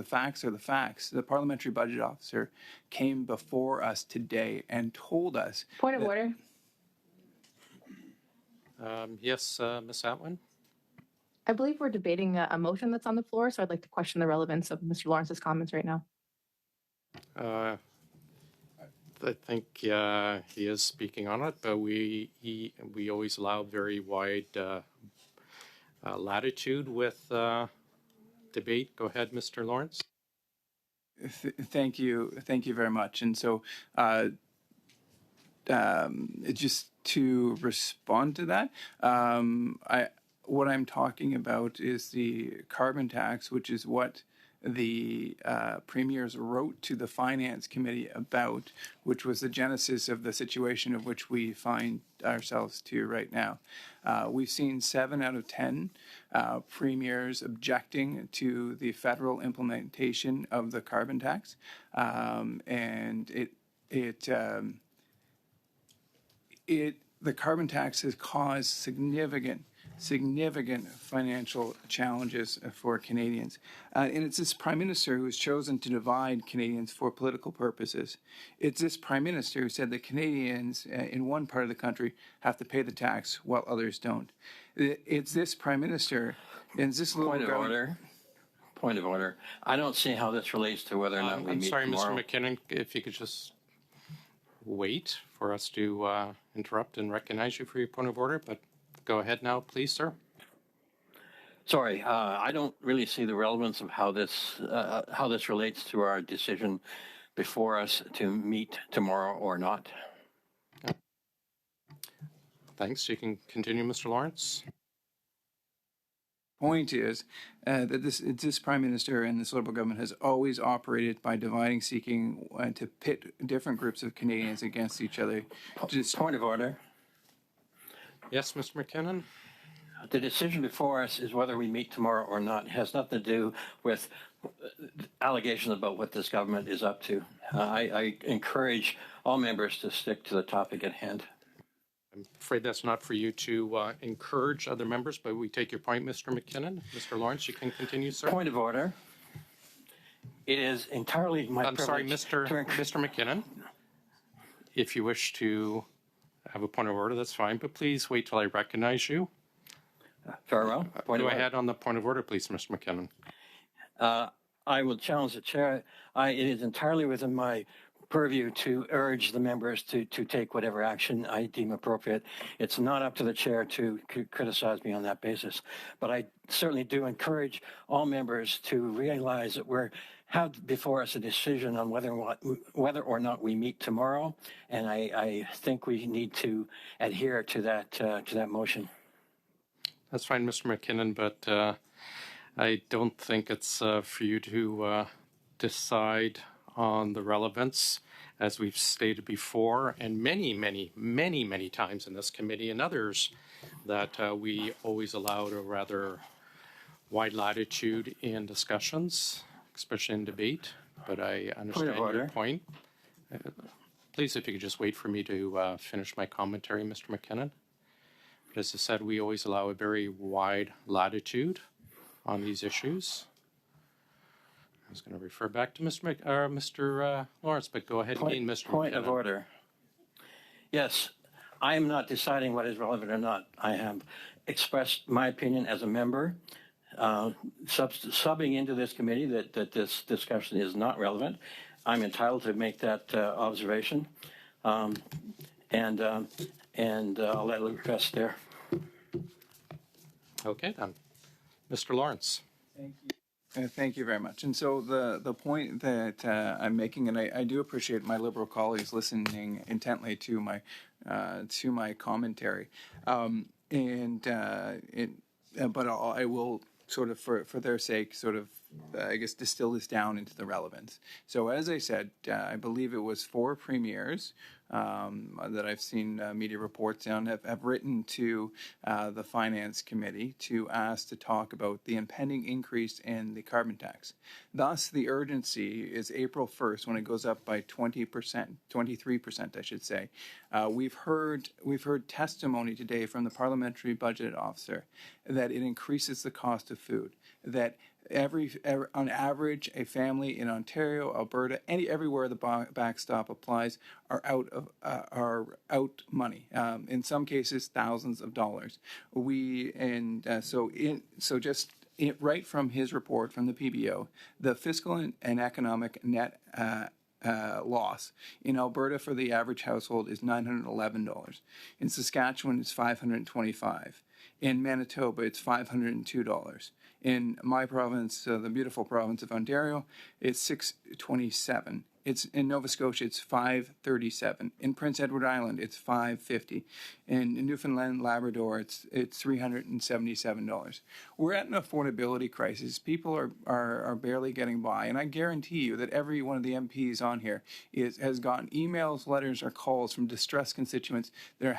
The facts are the facts. The parliamentary budget officer came before us today and told us. Point of order. Yes, Ms. Atwin? I believe we're debating a motion that's on the floor, so I'd like to question the relevance of Mr. Lawrence's comments right now. I think he is speaking on it, but we always allow very wide latitude with debate. Go ahead, Mr. Lawrence. Thank you very much. And so, just to respond to that, what I'm talking about is the carbon tax, which is what the premiers wrote to the finance committee about, which was the genesis of the situation of which we find ourselves to right now. We've seen 7 out of 10 premiers objecting to the federal implementation of the carbon tax, and the carbon tax has caused significant financial challenges for Canadians. And it's this Prime Minister who has chosen to divide Canadians for political purposes. It's this Prime Minister who said that Canadians in one part of the country have to pay the tax while others don't. It's this Prime Minister and this little Point of order. I don't see how this relates to whether or not we meet tomorrow. I'm sorry, Mr. McKinnon, if you could just wait for us to interrupt and recognize you for your point of order, but go ahead now, please, sir. Sorry, I don't really see the relevance of how this relates to our decision before us to meet tomorrow or not. Yeah. Thanks. You can continue, Mr. Lawrence. Point is that this Prime Minister and this Liberal government has always operated by dividing, seeking to pit different groups of Canadians against each other. Point of order. Yes, Mr. McKinnon. The decision before us is whether we meet tomorrow or not. It has nothing to do with allegations about what this government is up to. I encourage all members to stick to the topic at hand. I'm afraid that's not for you to encourage other members, but we take your point, Mr. McKinnon. Mr. Lawrence, you can continue, sir. Point of order. It is entirely my privilege. I'm sorry, Mr. McKinnon. If you wish to have a point of order, that's fine, but please wait till I recognize you. Very well. Go ahead on the point of order, please, Mr. McKinnon. I will challenge the chair. It is entirely within my purview to urge the members to take whatever action I deem appropriate. It's not up to the chair to criticize me on that basis. But I certainly do encourage all members to realize that we have before us a decision on whether or not we meet tomorrow, and I think we need to adhere to that motion. That's fine, Mr. McKinnon, but I don't think it's for you to decide on the relevance, as we've stated before, and many times in this committee and others, that we always allowed a rather wide latitude in discussions, especially in debate. But I understand your point. Please, if you could just wait for me to finish my commentary, Mr. McKinnon. But as I said, we always allow a very wide latitude on these issues. I was going to refer back to Mr. Lawrence, but go ahead again, Mr. Point McKinnon. Of order. Yes, I am not deciding what is relevant or not. I have expressed my opinion as a member, subbing into this committee that this discussion is not relevant. I'm entitled to make that observation, and I'll let it rest there. Okay, then. Mr. Lawrence. Thank you. Thank you very much. And so the point that I'm making, and I do appreciate my Liberal colleagues listening intently to my commentary, but I will sort of for their sake sort of I guess distill this down into the relevance. So as I said, I believe it was 4 premiers that I've seen media reports on have written to the Finance Committee to ask to talk about the impending increase in the carbon tax. Thus, the urgency is April 1st when it goes up by 20%, 23%, I should say. We've heard testimony today from the Parliamentary Budget Officer that it increases the cost of food, that on average, a family in Ontario, Alberta, everywhere the backstop applies are out money. In some cases, thousands of dollars. Right from his report from the PBO, the fiscal and economic net loss in Alberta for the average household is $911. In Saskatchewan, it's $525. In Manitoba, it's $502. In my province, the beautiful province of Ontario, it's $627. It's in Nova Scotia, it's $537. In Prince Edward Island, it's $550. In Newfoundland, Labrador, it's $377. We're at an affordability crisis. People are barely getting by, and I guarantee you that every one of the MPs on here has gotten emails, letters, or calls from distressed constituents that are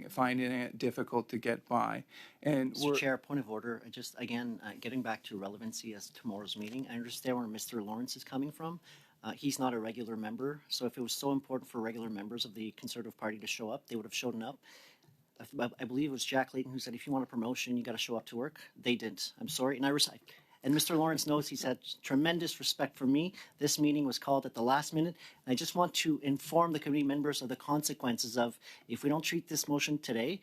finding it difficult to get by. And Mr. Chair, point of order. Just again, getting back to relevancy as tomorrow's meeting, I understand where Mr. Lawrence is coming from. He's not a regular member, so if it was so important for regular members of the Conservative Party to show up, they would have shown up. I believe it was Jack Layton who said, if you want a promotion, you got to show up to work. They didn't. I'm sorry. And Mr. Lawrence knows he's had tremendous respect for me. This meeting was called at the last minute. And I just want to inform the committee members of the consequences of, if we don't treat this motion today,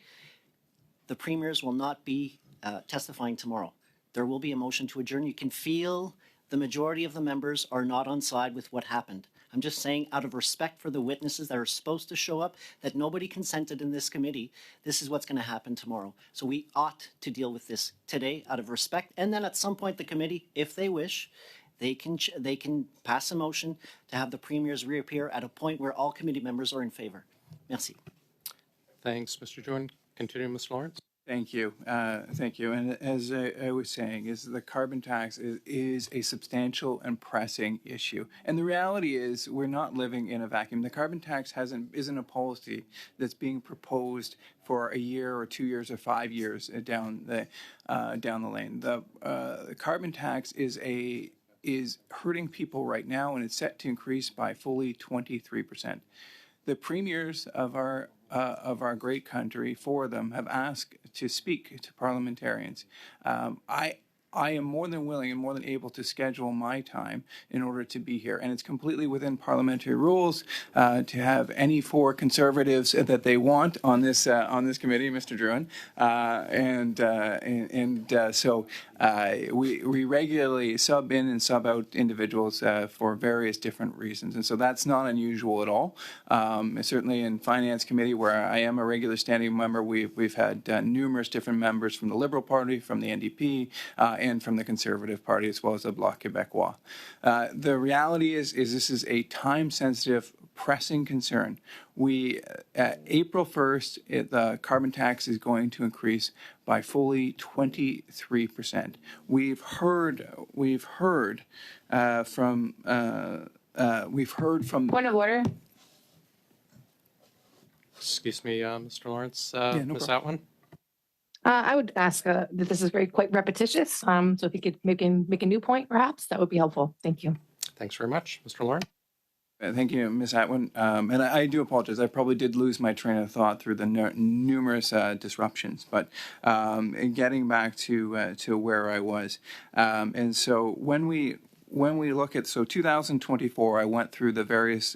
the premiers will not be testifying tomorrow. There will be a motion to adjourn. You can feel the majority of the members are not on side with what happened. I'm just saying, out of respect for the witnesses that are supposed to show up, that nobody consented in this committee, this is what's going to happen tomorrow. So we ought to deal with this today out of respect. And then at some point, the committee, if they wish, they can pass a motion to have the premiers reappear at a point where all committee members are in favor. Merci. Thanks, Mr. Jordan. Continue, Mr. Lawrence. Thank you. Thank you. And as I was saying, is the carbon tax is a substantial and pressing issue. And the reality is we're not living in a vacuum. The carbon tax isn't a policy that's being proposed for a year or 2 years or 5 years down the lane. The carbon tax is hurting people right now, and it's set to increase by fully 23%. The premiers of our great country, four of them, have asked to speak to parliamentarians. I am more than willing and more than able to schedule my time in order to be here. And it's completely within parliamentary rules to have any four Conservatives that they want on this committee, Mr. Druin. So we regularly sub in and sub out individuals for various different reasons. And so that's not unusual at all. Certainly in Finance Committee, where I am a regular standing member, we've had numerous different members from the Liberal Party, from the NDP, and from the Conservative Party, as well as the Bloc Québécois. The reality is this is a time-sensitive, pressing concern. April 1st, the carbon tax is going to increase by fully 23%. We've heard from. Point of order. Excuse me, Mr. Lawrence. no Ms. problem. Atwin? I would ask that this is quite repetitious. So if you could make a new point, perhaps, that would be helpful. Thank you. Thanks very much. Mr. Lawrence? Thank you, Ms. Atwin. And I do apologize. I probably did lose my train of thought through the numerous disruptions. But getting back to where I was, and so when we look at 2024, I went through the various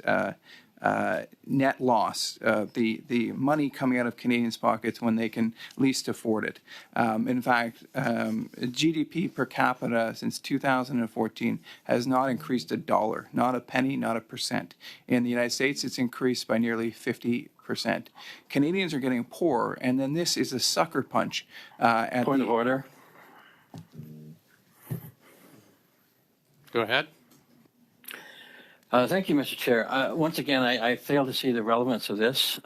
net loss, the money coming out of Canadians' pockets when they can least afford it. In fact, GDP per capita since 2014 has not increased a dollar, not a penny, not a percent. In the United States, it's increased by nearly 50%. Canadians are getting poorer, and then this is a sucker punch. Point of order. Go ahead. Thank you, Mr. Chair. Once again, I fail to see the relevance of this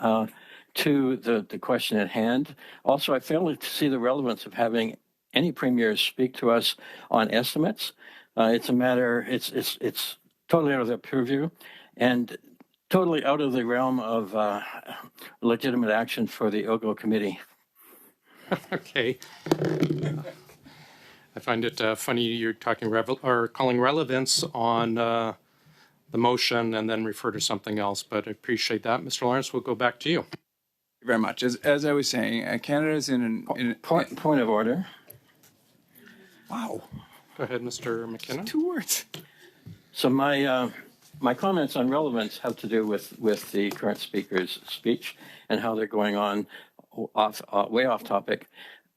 to the question at hand. Also, I fail to see the relevance of having any premiers speak to us on estimates. It's a matter, it's totally out of their purview and totally out of the realm of legitimate action for the OGO committee. Okay. I find it funny you're talking calling relevance on the motion and then refer to something else, but I appreciate that. Mr. Lawrence, we'll go back to you. Thank you very much. As I was saying, Canada is in Point of order. Wow. Go ahead, Mr. McKinnon. 2 words. So my comments on relevance have to do with the current speaker's speech and how they're going on way off topic.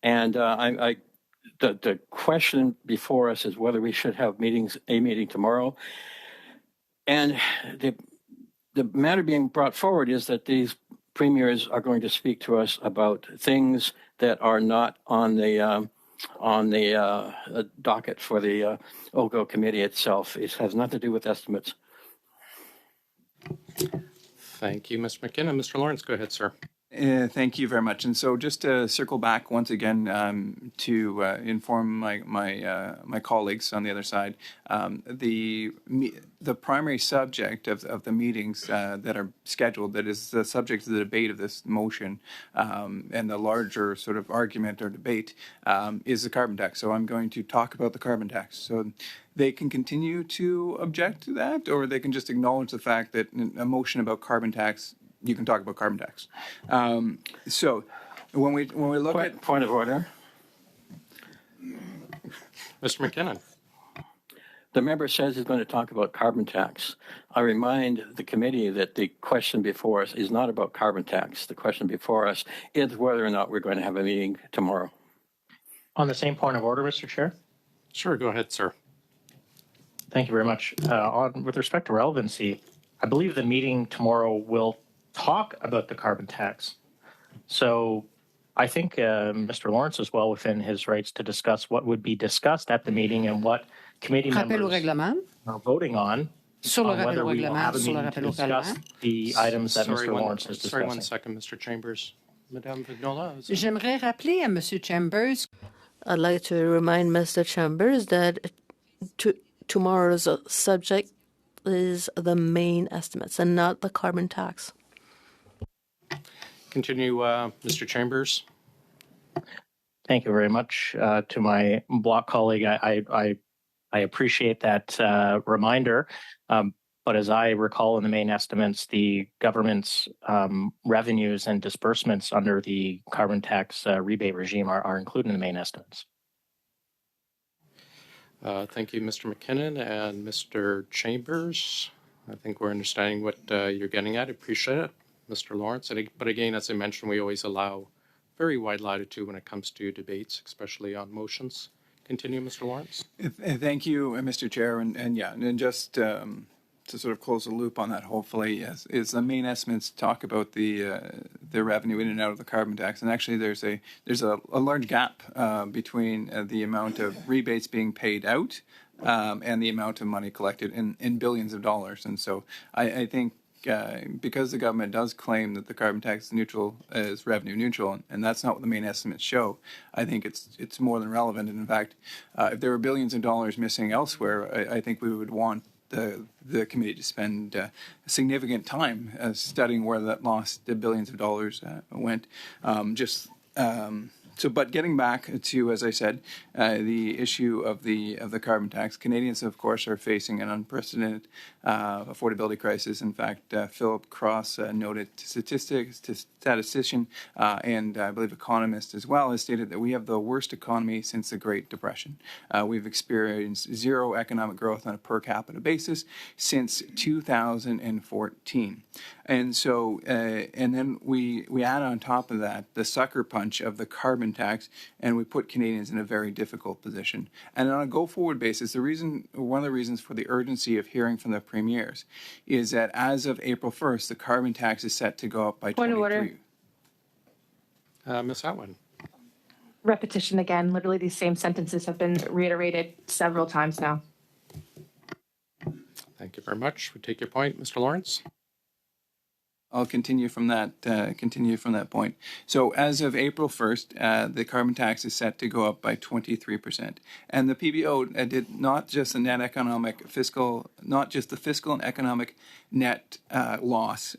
And the question before us is whether we should have a meeting tomorrow. And the matter being brought forward is that these premiers are going to speak to us about things that are not on the docket for the OGO committee itself. It has nothing to do with estimates. Thank you, Mr. McKinnon. Mr. Lawrence, go ahead, sir. Thank you very much. And so, just to circle back once again to inform my colleagues on the other side, the primary subject of the meetings that are scheduled, that is the subject of the debate of this motion, and the larger sort of argument or debate, is the carbon tax. So I'm going to talk about the carbon tax. So they can continue to object to that, or they can just acknowledge the fact that a motion about carbon tax, you can talk about carbon tax. So when we look at Point of order. Mr. McKinnon. The member says he's going to talk about carbon tax. I remind the committee that the question before us is not about carbon tax. The question before us is whether or not we're going to have a meeting tomorrow. On the same point of order, Mr. Chair. Sure, go ahead, sir. Thank you very much. With respect to relevancy, I believe the meeting tomorrow will talk about the carbon tax. So I think Mr. Lawrence is well within his rights to discuss what would be discussed at the meeting and what committee Rappel au members règlement. are voting on Sur le rappel whether au we will have règlement, a sur le meeting to rappel au discuss règlement. the items that Sorry, Mr. Lawrence is sorry, discussing. one second, Mr. Chambers. Madame Vignola. J'aimerais rappeler à Monsieur Chambers. I'd like to remind Mr. Chambers that tomorrow's subject is the main estimates and not the carbon tax. Continue, Mr. Chambers. Thank you very much to my block colleague. I appreciate that reminder. But as I recall in the main estimates, the government's revenues and disbursements under the carbon tax rebate regime are included in the main estimates. Thank you, Mr. McKinnon and Mr. Chambers. I think we're understanding what you're getting at. Appreciate it, Mr. Lawrence. But again, as I mentioned, we always allow very wide latitude when it comes to debates, especially on motions. Continue, Mr. Lawrence. Thank you, Mr. Chair, and just to sort of close the loop on that, hopefully, is the main estimates talk about the revenue in and out of the carbon tax, and actually there's a large gap between the amount of rebates being paid out and the amount of money collected in billions of dollars, and so I think. Because the government does claim that the carbon tax is revenue neutral, and that's not what the main estimates show, I think it's more than relevant. And in fact, if there were billions of dollars missing elsewhere, I think we would want the committee to spend significant time studying where that lost the billions of dollars went. But getting back to, as I said, the issue of the carbon tax, Canadians, of course, are facing an unprecedented affordability crisis. In fact, Philip Cross, noted statistician and I believe economist as well, has stated that we have the worst economy since the Great Depression. We've experienced zero economic growth on a per capita basis since 2014. And so, and then we add on top of that the sucker punch of the carbon tax, and we put Canadians in a very difficult position. And on a go-forward basis, one of the reasons for the urgency of hearing from the premiers is that as of April 1st, the carbon tax is set to go up by Point of 23. order. Ms. Atwood. Repetition again. Literally, these same sentences have been reiterated several times now. Thank you very much. We take your point, Mr. Lawrence. I'll continue from that point. So as of April 1st, the carbon tax is set to go up by 23%. And the PBO did not just the fiscal and economic net loss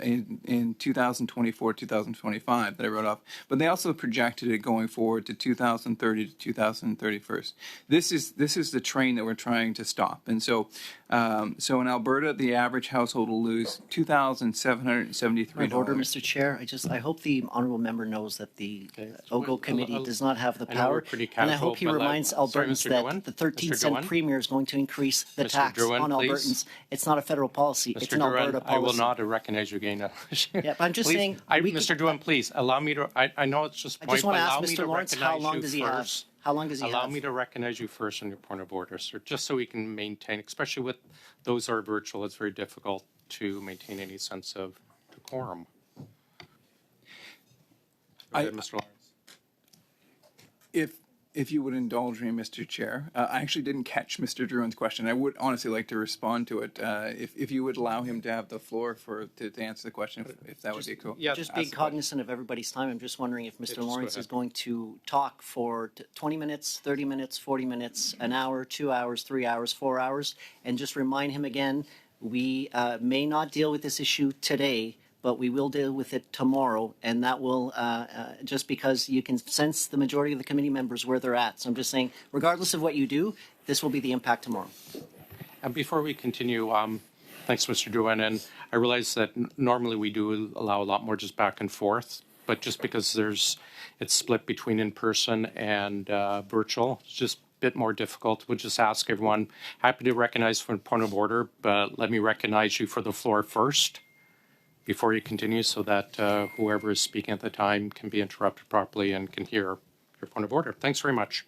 in 2024, 2025 that I wrote off, but they also projected it going forward to 2030 to 2031. This is the train that we're trying to stop. And so in Alberta, the average household will lose $2,700 $1,773. Point of order, Mr. Chair. I hope the honourable member knows that the OGO committee does not have the I know we're power. pretty And I casual, hope he but reminds sorry, Albertans Mr. that Drouin? the 13-cent Mr. Drouin? premier is going to increase the Mr. tax Drouin, on please. Albertans. It's not a federal policy. It's Mr. an Alberta Drouin, I will policy. not recognize you again. Yeah, but I'm just Please, saying. Mr. Drouin, please, allow me to, I know it's just I point, just but want to ask allow me Mr. to Lawrence, how recognize long you does he have? first. How long does he Allow have? me to recognize you first on your point of order, sir, just so we can maintain, especially with those who are virtual, it's very difficult to maintain any sense of decorum. Go ahead, Mr. Lawrence. If you would indulge me, Mr. Chair, I actually didn't catch Mr. Drouin's question. I would honestly like to respond to it. If you would allow him to have the floor to answer the question, if that would be cool. Yeah, Just ask being the question. cognizant of everybody's time, I'm just wondering if Mr. just go Lawrence is ahead. going to talk for 20 minutes, 30 minutes, 40 minutes, an hour, 2 hours, 3 hours, 4 hours, and just remind him again, we may not deal with this issue today, but we will deal with it tomorrow, and that will, just because you can sense the majority of the committee members where they're at. So I'm just saying, regardless of what you do, this will be the impact tomorrow. And before we continue, thanks, Mr. Drouin, and I realize that normally we do allow a lot more just back and forth, but just because it's split between in-person and virtual, it's just a bit more difficult. We'll just ask everyone, happy to recognize for a point of order, but let me recognize you for the floor first before you continue so that whoever is speaking at the time can be interrupted properly and can hear your point of order. Thanks very much.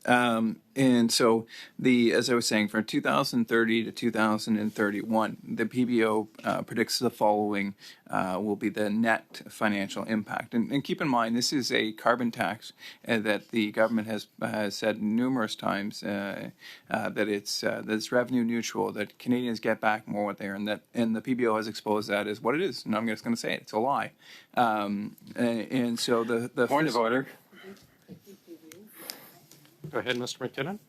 And so as I was saying, from 2030 to 2031, the PBO predicts the following will be the net financial impact. And keep in mind, this is a carbon tax that the government has said numerous times that it's revenue neutral, that Canadians get back more what they earn, and the PBO has exposed that as what it is. And I'm just going to say it, it's a lie. And so the Point of order. Go ahead, Mr. McKinnon.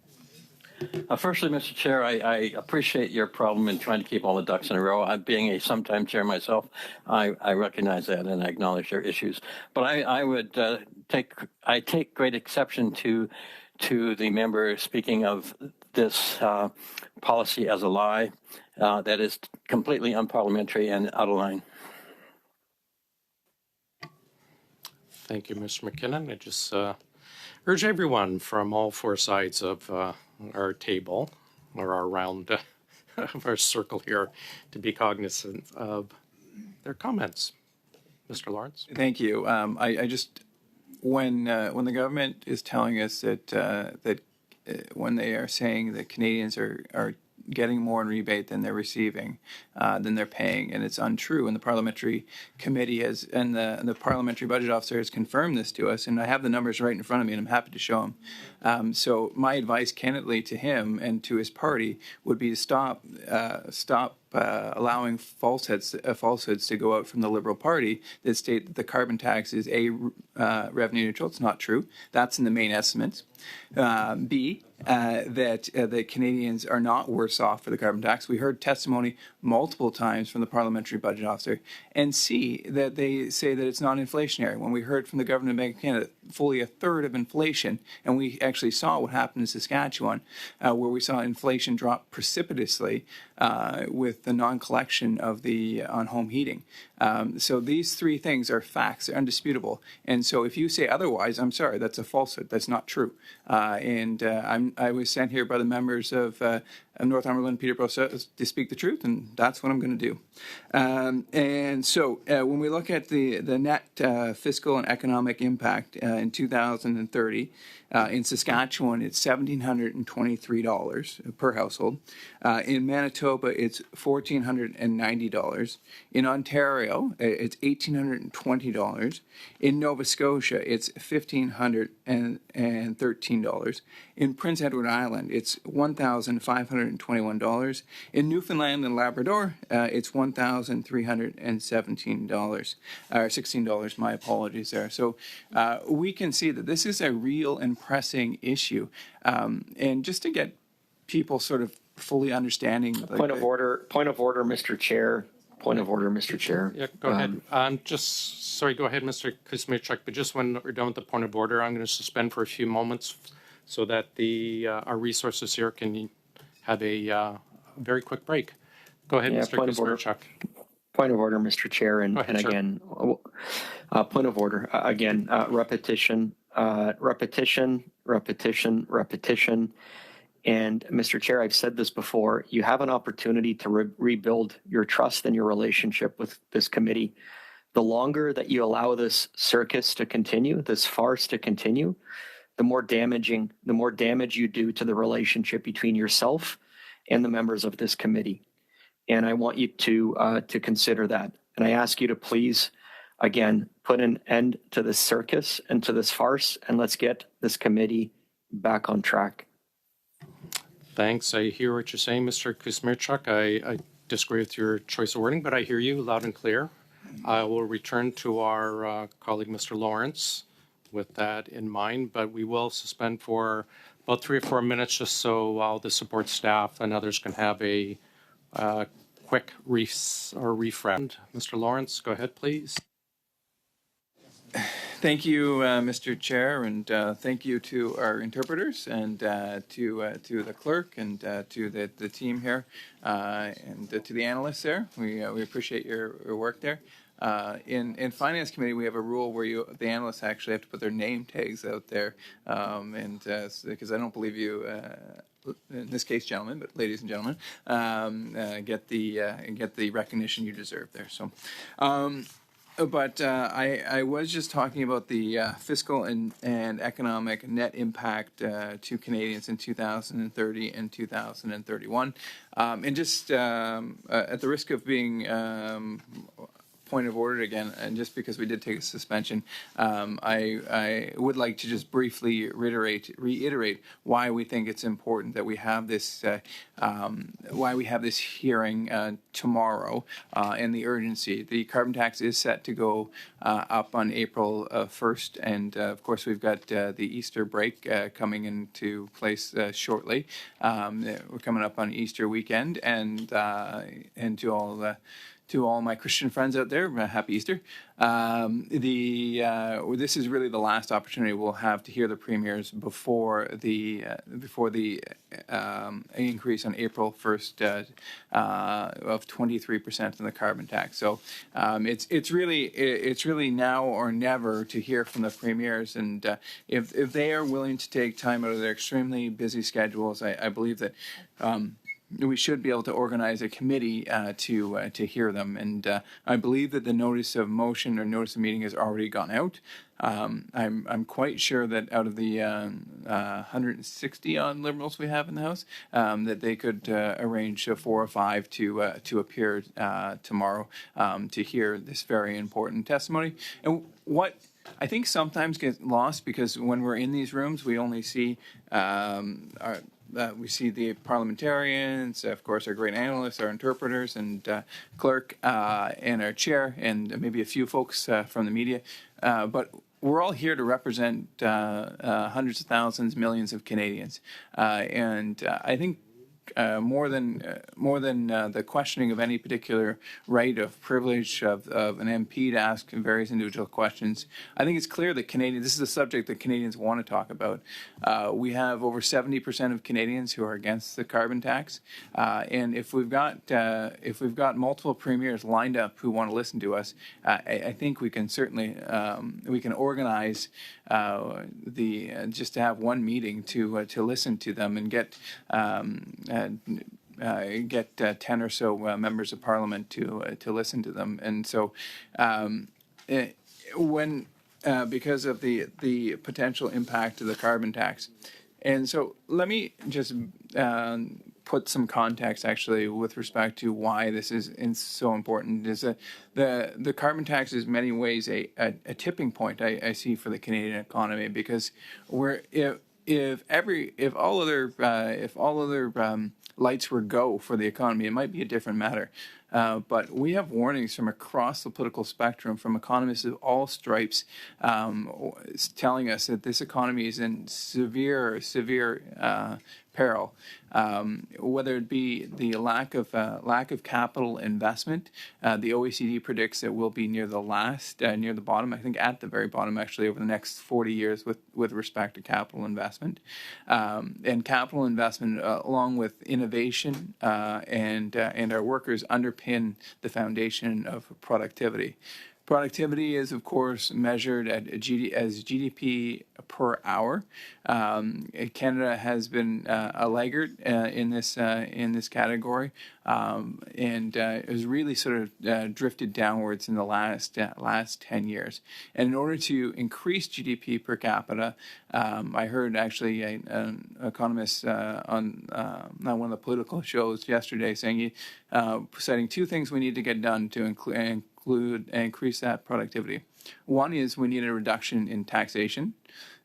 Firstly, Mr. Chair, I appreciate your problem in trying to keep all the ducks in a row. Being a sometime chair myself, I recognize that and I acknowledge your issues. But I would take great exception to the member speaking of this policy as a lie that is completely unparliamentary and out of line. Thank you, Mr. McKinnon. I just urge everyone from all four sides of our table or our round of our circle here to be cognizant of their comments. Mr. Lawrence. Thank you. I just when the government is telling us that when they are saying that Canadians are getting more in rebate than they're receiving, than they're paying, and it's untrue. And the parliamentary committee and the parliamentary budget officer has confirmed this to us, and I have the numbers right in front of me, and I'm happy to show them. So my advice, candidly, to him and to his party would be to stop allowing falsehoods to go out from the Liberal Party that state that the carbon tax is revenue neutral. It's not true. That's in the main estimates. B, that Canadians are not worse off for the carbon tax. We heard testimony multiple times from the parliamentary budget officer. And C, that they say that it's not inflationary. When we heard from the Government of Bank of Canada, fully a third of inflation, and we actually saw what happened in Saskatchewan, where we saw inflation drop precipitously with the non-collection of the on-home heating. So these three things are facts. They're undisputable. And so if you say otherwise, I'm sorry, that's a falsehood. That's not true. I was sent here by the members of Northumberland, Peterborough to speak the truth, and that's what I'm going to do. And so when we look at the net fiscal and economic impact in 2030, in Saskatchewan, it's $1,723 per household. In Manitoba, it's $1,490. In Ontario, it's $1,820. In Nova Scotia, it's $1,513. In Prince Edward Island, it's $1,521. In Newfoundland and Labrador, it's $1,317, or $16. My apologies there. So we can see that this is a real and pressing issue, and just to get people sort of fully understanding. Point of order, Mr. Chair. Point of order, Mr. Chair. Yeah, go ahead. Sorry, go ahead, Mr. Kuzmichuk, but just when we're done with the point of order, I'm going to suspend for a few moments so that our resources here can have a very quick break. Go ahead, Yeah, Mr. point of order. Kuzmichuk. Point of order, Mr. Chair, Go ahead, sir. again, point of order, again, repetition, repetition. And Mr. Chair, I've said this before, you have an opportunity to rebuild your trust and your relationship with this committee. The longer that you allow this circus to continue, this farce to continue, the more damage you do to the relationship between yourself and the members of this committee. And I want you to consider that. And I ask you to please, again, put an end to this circus and to this farce, and let's get this committee back on track. Thanks. I hear what you're saying, Mr. Kuzmirchuk. I disagree with your choice of wording, but I hear you loud and clear. I will return to our colleague, Mr. Lawrence, with that in mind, but we will suspend for about 3 or 4 minutes just so all the support staff and others can have a quick refresh. Mr. Lawrence, go ahead, please. Thank you, Mr. Chair, and thank you to our interpreters and to the clerk and to the team here and to the analysts there. We appreciate your work there. In Finance Committee, we have a rule where the analysts actually have to put their name tags out there, and because I don't believe you. In this case, gentlemen, but ladies and gentlemen, get the recognition you deserve there. So. But I was just talking about the fiscal and economic net impact to Canadians in 2030 and 2031. And just at the risk of being point of order again, and just because we did take a suspension, I would like to just briefly reiterate why we think it's important that we have this hearing tomorrow and the urgency. The carbon tax is set to go up on April 1st, and of course we've got the Easter break coming into place shortly. We're coming up on Easter weekend, and to all my Christian friends out there, happy Easter. This is really the last opportunity we'll have to hear the premiers before the increase on April 1st of 23% in the carbon tax. So it's really now or never to hear from the premiers, and if they are willing to take time out of their extremely busy schedules, I believe that. We should be able to organize a committee to hear them, and I believe that the notice of motion or notice of meeting has already gone out. I'm quite sure that out of the 160 odd Liberals we have in the House, that they could arrange 4 or 5 to appear tomorrow to hear this very important testimony. And what I think sometimes gets lost, because when we're in these rooms, we only see we see the parliamentarians, of course, our great analysts, our interpreters, and clerk, and our chair, and maybe a few folks from the media. But we're all here to represent hundreds of thousands, millions of Canadians. And I think more than the questioning of any particular right of privilege of an MP to ask various individual questions, I think it's clear that this is a subject that Canadians want to talk about. We have over 70% of Canadians who are against the carbon tax, and if we've got multiple premiers lined up who want to listen to us, I think we can certainly we can organize just to have one meeting to listen to them and get 10 or so members of Parliament to listen to them. And so because of the potential impact of the carbon tax. And so let me just put some context actually with respect to why this is so important. Is the carbon tax is in many ways a tipping point I see for the Canadian economy, because if all other lights were go for the economy, it might be a different matter. But we have warnings from across the political spectrum, from economists of all stripes, telling us that this economy is in severe peril, whether it be the lack of capital investment. The OECD predicts that we'll be near the bottom. I think at the very bottom, actually, over the next 40 years with respect to capital investment. And capital investment, along with innovation and our workers, underpin the foundation of productivity. Productivity is, of course, measured as GDP per hour. Canada has been a laggard in this category, and has really sort of drifted downwards in the last 10 years. And in order to increase GDP per capita, I heard actually an economist on one of the political shows yesterday saying, citing two things we need to get done to include and increase that productivity. One is we need a reduction in taxation.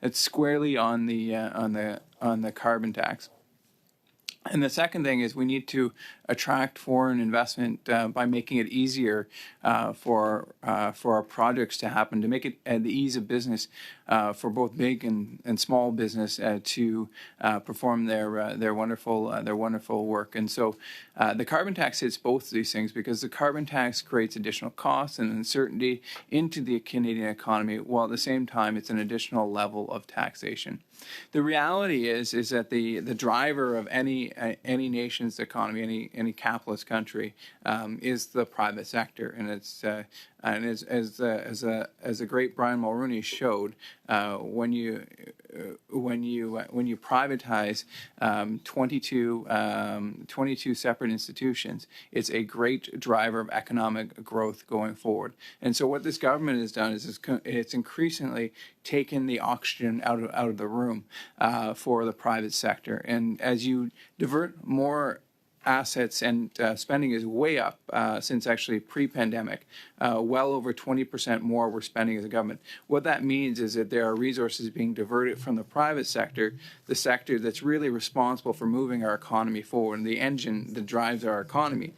It's squarely on the carbon tax. And the second thing is we need to attract foreign investment by making it easier for our projects to happen, to make it the ease of business for both big and small business to perform their wonderful work. And so the carbon tax hits both of these things, because the carbon tax creates additional costs and uncertainty into the Canadian economy, while at the same time it's an additional level of taxation. The reality is that the driver of any nation's economy, any capitalist country, is the private sector, and it's and as the great Brian Mulroney showed, when you privatize 22 separate institutions, it's a great driver of economic growth going forward. And so what this government has done is it's increasingly taken the oxygen out of the room for the private sector. And as you divert more assets, and spending is way up since actually pre-pandemic, well over 20% more we're spending as a government. What that means is that there are resources being diverted from the private sector, the sector that's really responsible for moving our economy forward, and the engine that drives our economy.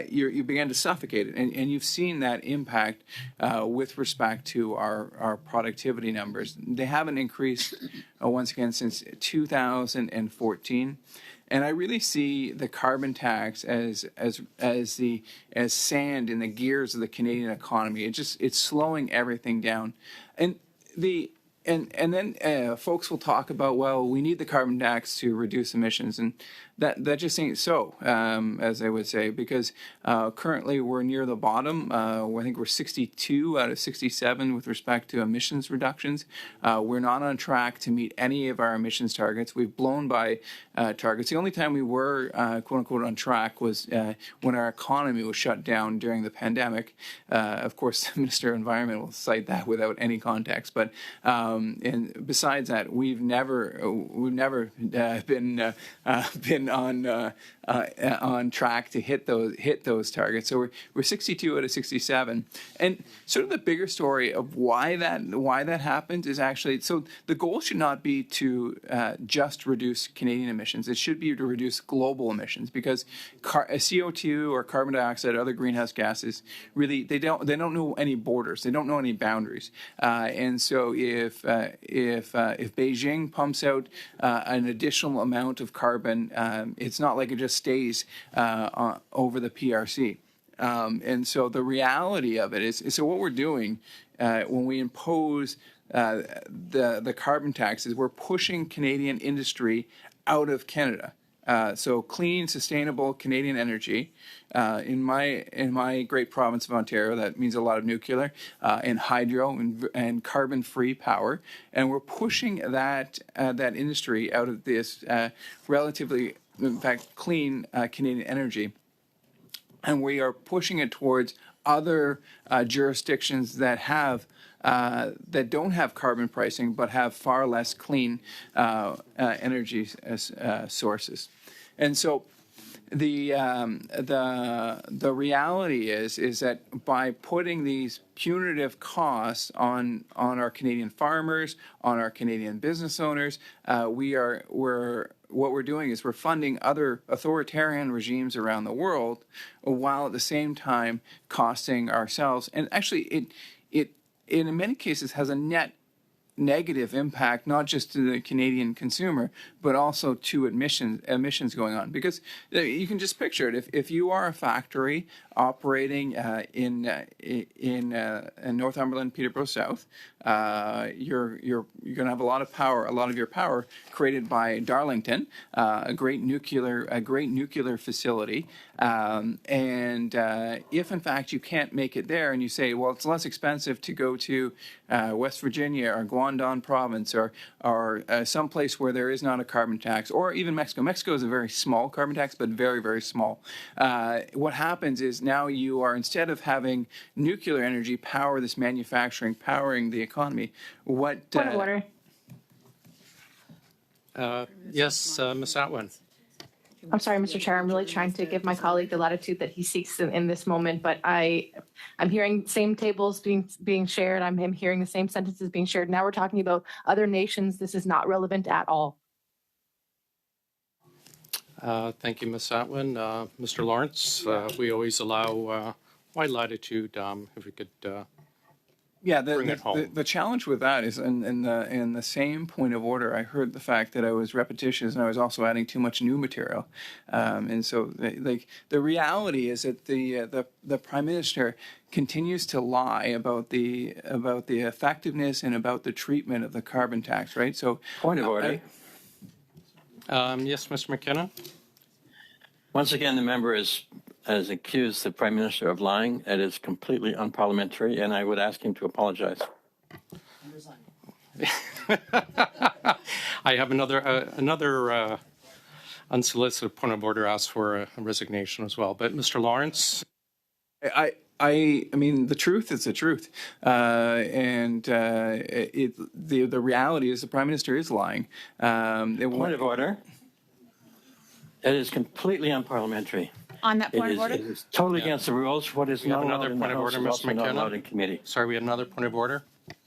You begin to suffocate it, and you've seen that impact with respect to our productivity numbers. They haven't increased once again since 2014. And I really see the carbon tax as sand in the gears of the Canadian economy. It's slowing everything down, and then folks will talk about, well, we need the carbon tax to reduce emissions, and that just ain't so, as I would say, because currently we're near the bottom. I think we're 62 out of 67 with respect to emissions reductions. We're not on track to meet any of our emissions targets. We've blown by targets. The only time we were, quote unquote, on track was when our economy was shut down during the pandemic. Of course, the Minister of Environment will cite that without any context. But and besides that, we've never been on track to hit those targets. So we're 62 out of 67, and sort of the bigger story of why that happens is actually, so the goal should not be to just reduce Canadian emissions. It should be to reduce global emissions, because CO2 or carbon dioxide, other greenhouse gases, really they don't know any borders. They don't know any boundaries. And so if Beijing pumps out an additional amount of carbon, it's not like it just stays over the PRC. And so the reality of it is so what we're doing when we impose the carbon taxes, we're pushing Canadian industry out of Canada. So clean, sustainable Canadian energy. In my great province of Ontario, that means a lot of nuclear and hydro and carbon-free power, and we're pushing that industry out of this relatively, in fact, clean Canadian energy, and we are pushing it towards other jurisdictions that don't have carbon pricing but have far less clean energy sources. And so the reality is that by putting these punitive costs on our Canadian farmers, on our Canadian business owners, what we're doing is we're funding other authoritarian regimes around the world, while at the same time costing ourselves. And actually, it in many cases has a net negative impact, not just to the Canadian consumer, but also to emissions going on. Because you can just picture it. If you are a factory operating in Northumberland, Peterborough South, you're going to have a lot of power, a lot of your power created by Darlington, a great nuclear facility. And if in fact you can't make it there, and you say, well, it's less expensive to go to West Virginia or Guangdong province or someplace where there is not a carbon tax, or even Mexico. Mexico is a very small carbon tax, but very, very small. What happens is now you are, instead of having nuclear energy power this manufacturing, powering the economy, what... Point of order. Yes, Ms. Atwin. I'm sorry, Mr. Chair. I'm really trying to give my colleague the latitude that he seeks in this moment, but I'm hearing same tables being shared. I'm hearing the same sentences being shared. Now we're talking about other nations. This is not relevant at all. Thank you, Ms. Atwin. Mr. Lawrence, we always allow wide latitude if we could bring it home. The challenge with that is in the same point of order, I heard the fact that I was repetitious and I was also adding too much new material. And so the reality is that the Prime Minister continues to lie about the effectiveness and about the treatment of the carbon tax, right? So Point of order. Yes, Mr. McKinnon? Once again, the member has accused the Prime Minister of lying. It is completely unparliamentary, and I would ask him to apologize. I have another unsolicited point of order asked for a resignation as well. But Mr. Lawrence? I mean, the truth is the truth, and the reality is the Prime Minister is lying. Point of order. It is completely unparliamentary. On that point of order? It is totally against the rules. What is We have not allowed another in the point of House order, is Mr. also not allowed McKenna. in committee. Sorry, we had another point of order.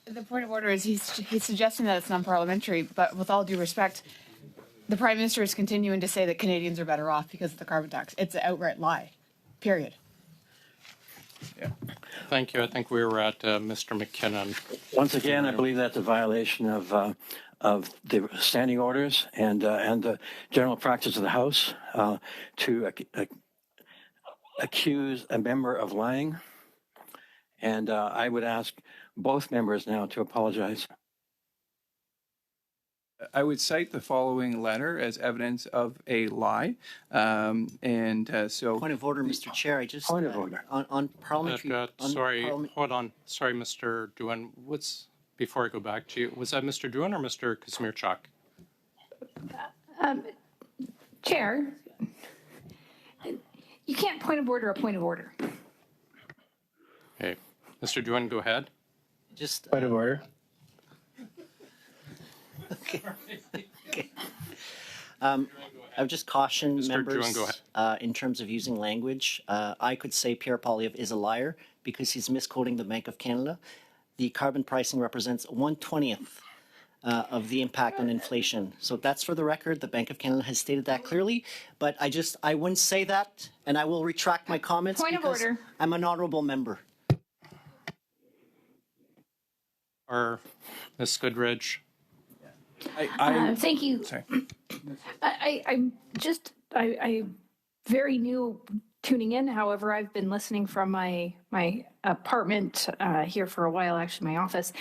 The point of order is he's suggesting that it's non-parliamentary, but with all due respect, the Prime Minister is continuing to say that Canadians are better off because of the carbon tax. It's an outright lie, period. Yeah. Thank you. I think we were at Mr. McKinnon. Once again, I believe that's a violation of the standing orders and the general practice of the House to accuse a member of lying. And I would ask both members now to apologize. I would cite the following letter as evidence of a lie, so. Point of order, Mr. Chair. I just Point of order. on parliamentary. Sorry, hold on. Sorry, Mr. Doohan. Before I go back to you, was that Mr. Doohan or Mr. Kazmierczak? Chair, you can't point of order a point of order. Okay. Mr. Doohan, go ahead. Just Point of order. okay. I would just caution Mr. members Druin, go ahead. in terms of using language. I could say Pierre Poilievre is a liar because he's misquoting the Bank of Canada. The carbon pricing represents 1/20th of the impact on inflation. So that's for the record. The Bank of Canada has stated that clearly, but I wouldn't say that, and I will retract my comments Point of because order. I'm an honorable member. Or Ms. Goodridge? Thank you. Sorry. I'm very new tuning in. However, I've been listening from my apartment here for a while, actually my office.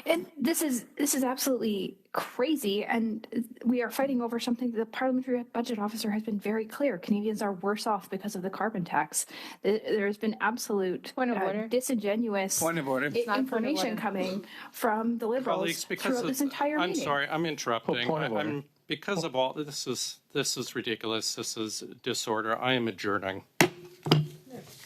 And this is absolutely crazy. And we are fighting over something. The parliamentary budget officer has been very clear. Canadians are worse off because of the carbon tax. There has been absolute Point of order. disingenuous Point of order. information coming from the Liberals Colleagues, throughout this entire I'm meeting. sorry, I'm interrupting. Point of order. Because of all this is ridiculous. This is disorder. I am adjourning.